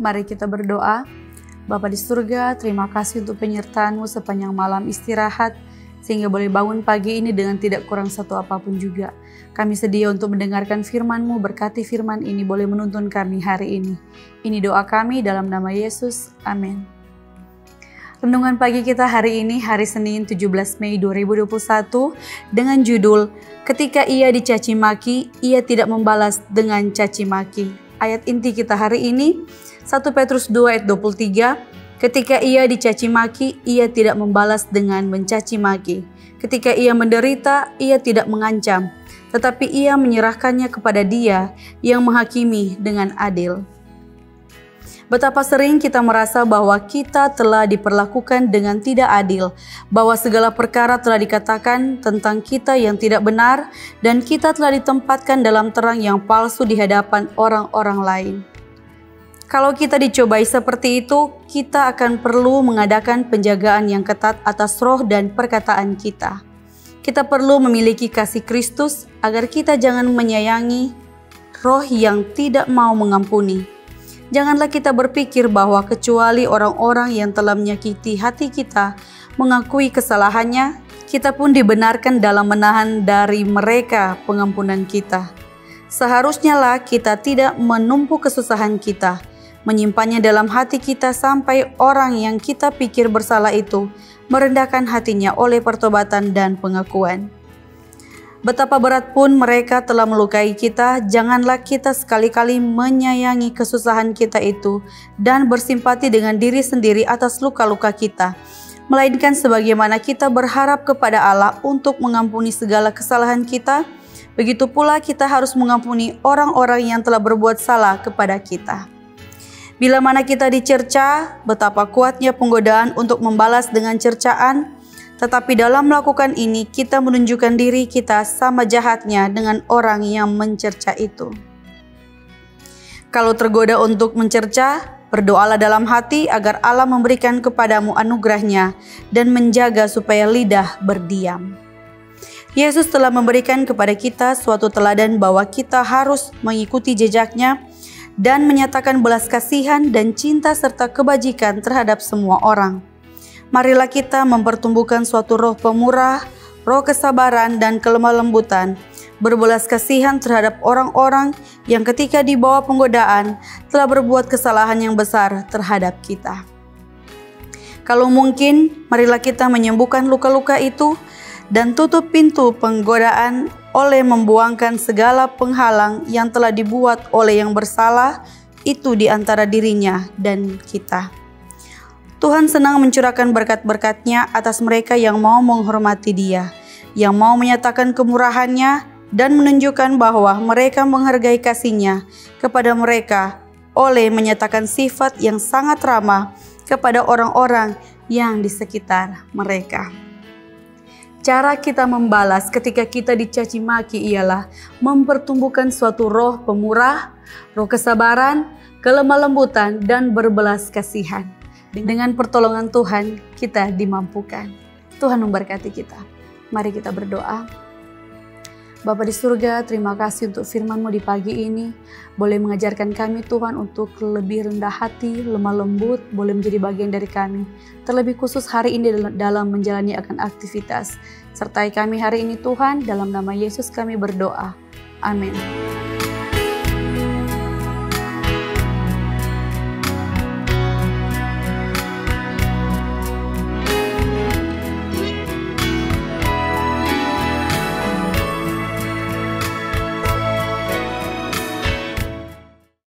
Mari kita berdoa. Bapa di surga, terima kasih untuk penyertaan-Mu sepanjang malam istirahat, sehingga boleh bangun pagi ini dengan tidak kurang satu apapun juga. Kami sedia untuk mendengarkan firman-Mu, berkati firman ini boleh menuntun kami hari ini. Ini doa kami dalam nama Yesus, amin. Renungan pagi kita hari ini, hari Senin 17 Mei 2021, dengan judul, Ketika ia dicaci maki, ia tidak membalas dengan caci maki. Ayat inti kita hari ini, 1 Petrus 2 ayat 23, ketika ia dicaci maki, ia tidak membalas dengan mencaci maki. Ketika ia menderita, ia tidak mengancam, tetapi ia menyerahkannya kepada Dia yang menghakimi dengan adil. Betapa sering kita merasa bahwa kita telah diperlakukan dengan tidak adil, bahwa segala perkara telah dikatakan tentang kita yang tidak benar, dan kita telah ditempatkan dalam terang yang palsu di hadapan orang-orang lain. Kalau kita dicobai seperti itu, kita akan perlu mengadakan penjagaan yang ketat atas roh dan perkataan kita. Kita perlu memiliki kasih Kristus agar kita jangan menyayangi roh yang tidak mau mengampuni. Janganlah kita berpikir bahwa kecuali orang-orang yang telah menyakiti hati kita mengakui kesalahannya, kita pun dibenarkan dalam menahan dari mereka pengampunan kita. Seharusnya lah kita tidak menumpuk kesusahan kita, menyimpannya dalam hati kita sampai orang yang kita pikir bersalah itu merendahkan hatinya oleh pertobatan dan pengakuan. Betapa berat pun mereka telah melukai kita, janganlah kita sekali-kali menyayangi kesusahan kita itu dan bersimpati dengan diri sendiri atas luka-luka kita, melainkan sebagaimana kita berharap kepada Allah untuk mengampuni segala kesalahan kita, begitu pula kita harus mengampuni orang-orang yang telah berbuat salah kepada kita. Bila mana kita dicerca, betapa kuatnya penggodaan untuk membalas dengan cercaan, tetapi dalam melakukan ini kita menunjukkan diri kita sama jahatnya dengan orang yang mencerca itu. Kalau tergoda untuk mencerca, berdoalah dalam hati agar Allah memberikan kepadamu anugerahnya dan menjaga supaya lidah berdiam. Yesus telah memberikan kepada kita suatu teladan bahwa kita harus mengikuti jejaknya dan menyatakan belas kasihan dan cinta serta kebajikan terhadap semua orang. Marilah kita mempertumbuhkan suatu roh pemurah, roh kesabaran dan kelemah lembutan, berbelas kasihan terhadap orang-orang yang ketika di bawah penggodaan telah berbuat kesalahan yang besar terhadap kita. Kalau mungkin, marilah kita menyembuhkan luka-luka itu dan tutup pintu penggodaan oleh membuangkan segala penghalang yang telah dibuat oleh yang bersalah itu di antara dirinya dan kita. Tuhan senang mencurahkan berkat-berkat-Nya atas mereka yang mau menghormati Dia, yang mau menyatakan kemurahan-Nya dan menunjukkan bahwa mereka menghargai kasih-Nya kepada mereka oleh menyatakan sifat yang sangat ramah kepada orang-orang yang di sekitar mereka. Cara kita membalas ketika kita dicaci maki ialah mempertumbuhkan suatu roh pemurah, roh kesabaran, kelemah lembutan, dan berbelas kasihan. Dengan pertolongan Tuhan, kita dimampukan. Tuhan memberkati kita. Mari kita berdoa. Bapa di surga, terima kasih untuk firman-Mu di pagi ini. Boleh mengajarkan kami Tuhan untuk lebih rendah hati, lemah lembut, boleh menjadi bagian dari kami. Terlebih khusus hari ini dalam menjalani akan aktivitas. Sertai kami hari ini Tuhan, dalam nama Yesus kami berdoa. Amin.